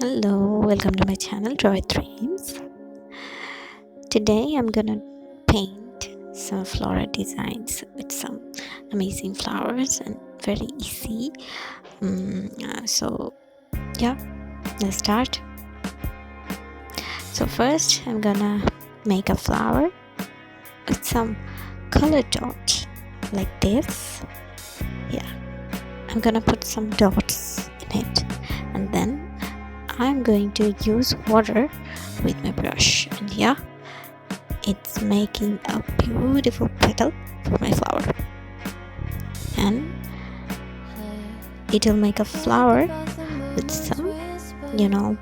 Hello, welcome to my channel Draw with Dreams. Today I'm gonna paint some floral designs with some amazing flowers and very easy. So yeah, let's start. So first I'm gonna make a flower with some color dot like this. Yeah, I'm gonna put some dots in it, and then I'm going to use water with my brush, and yeah, it's making a beautiful petal for my flower, and it will make a flower with some uh,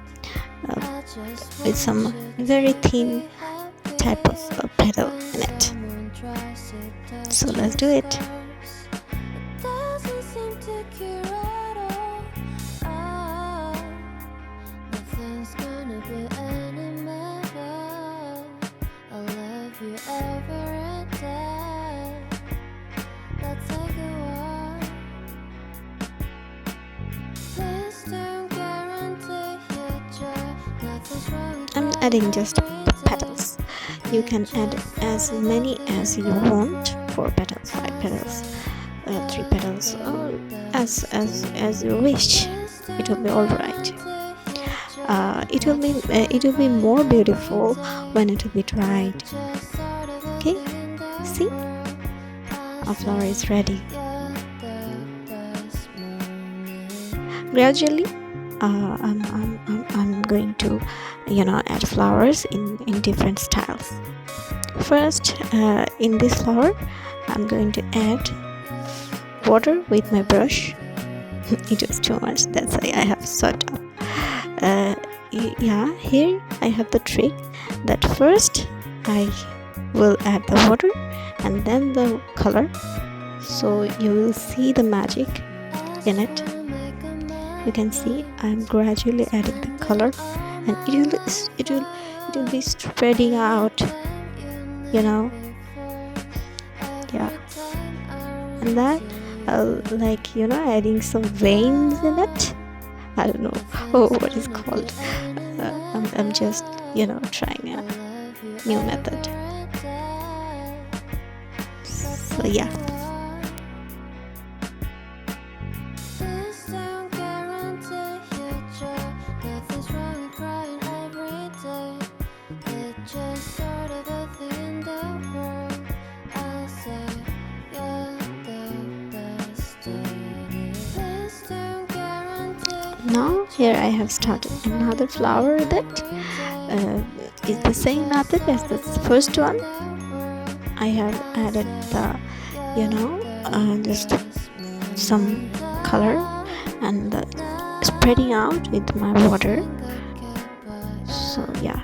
with some very thin type of petal in it. So let's do it. I'm adding just petals. You can add as many as you want, 4 petals, 5 petals, 3 petals, or as you wish. It will be all right. It will be more beautiful when it will be dried. Okay, see, our flower is ready. Gradually I'm going to add flowers in different styles. First, in this flower I'm going to add water with my brush. It was too much, that's why I have sort of here I have the trick that first I will add the water and then the color, so you will see the magic in it. You can see I'm gradually adding the color, and it will be spreading out, yeah. And that adding some veins in it. I don't know what is called. I'm just trying a new method. So yeah. Now here I have started another flower that is the same method as the first one. I have added the just some color and spreading out with my water. So yeah,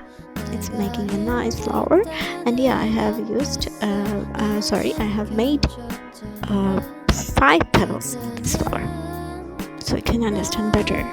it's making a nice flower. And yeah, I have used I have made 5 petals in this flower, so you can understand better,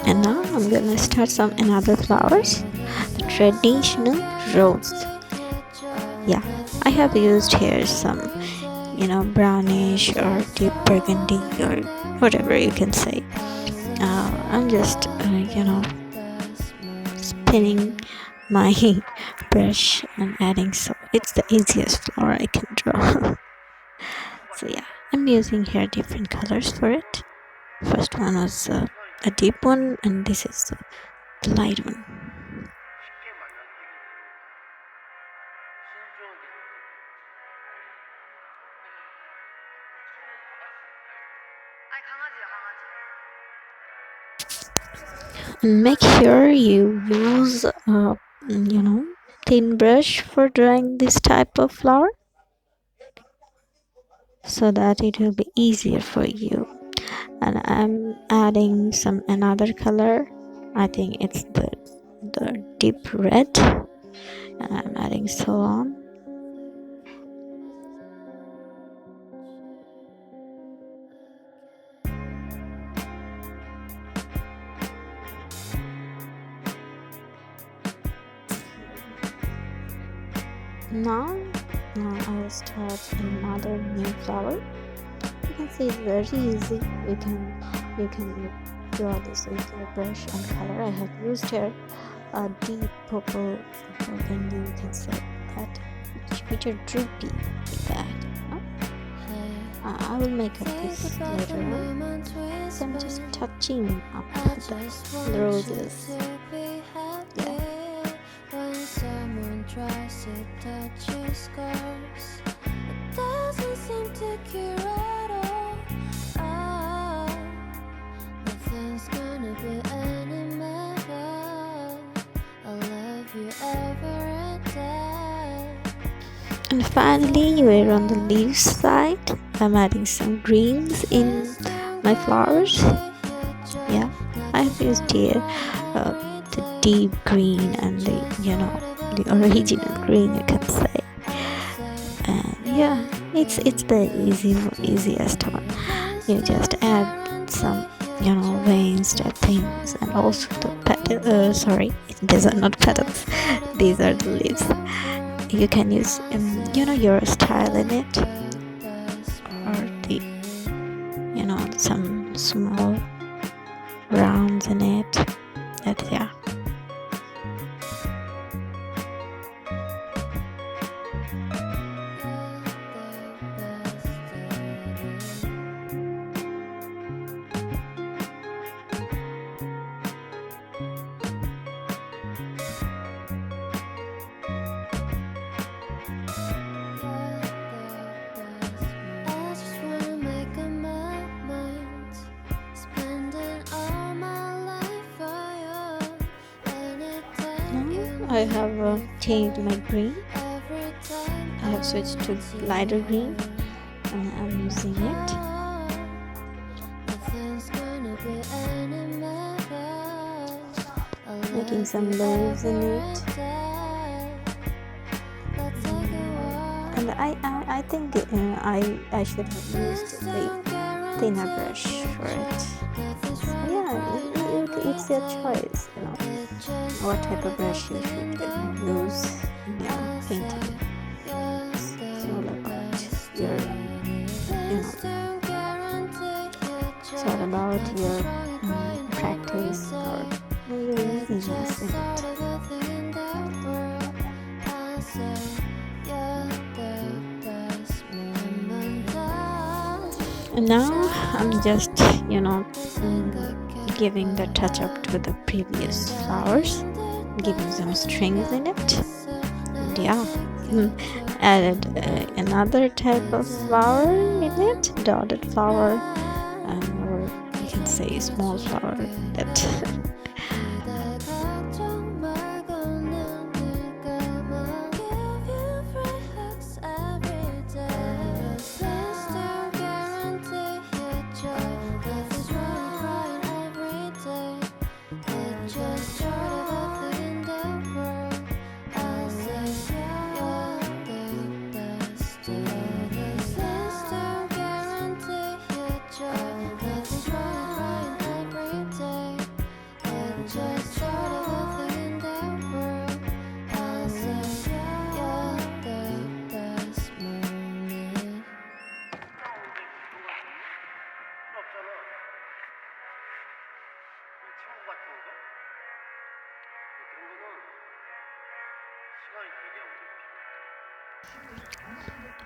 And now I'm gonna start some another flowers, the traditional rose. Yeah, I have used here some brownish or deep burgundy or whatever you can say. I'm just spinning my brush and adding, so it's the easiest flower I can draw. So yeah, I'm using here different colors for it. First one was a deep one, and this is the light one. And make sure you use thin brush for drawing this type of flower, so that it will be easier for you. And I'm adding some another color. I think it's the deep red, and I'm adding so on. Now I will start another new flower. You can see it's very easy. You can draw this with your brush and color. I have used here a deep purple burgundy, you can say that, which are droopy like that. I will make up this later on. So I'm just touching up the roses. Yeah. When someone tries to touch your scars, it doesn't seem to cure at all. Ah, nothing's gonna be any matter. I'll love you ever and day. And finally, we're on the leaves side. I'm adding some greens in my flowers. Yeah, I've used here the deep green and the original green, you can say. And yeah, it's the easiest one. You just add some veins, the things, and also the sorry, these are not petals. These are the leaves. You can use your style in it, or the some small rounds in it. That yeah. I have changed my green. I have switched to lighter green and I'm using it. Making some leaves in it. And I think I should have used a thinner brush for it. Yeah, it's your choice, what type of brush you should use in your painting. It's all about your, it's all about your practice or your easiness in it. And now I'm just giving the touch up to the previous flowers, giving some strings in it, and yeah, added another type of flower in it, dotted flower, or you can say small flower that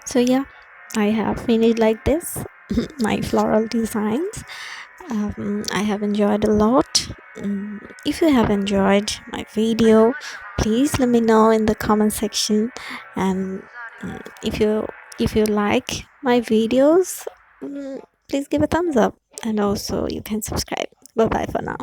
So yeah, I have finished like this my floral designs. I have enjoyed a lot. If you have enjoyed my video, please let me know in the comment section. And if you like my videos, please give a thumbs up, and also you can subscribe. Bye bye for now.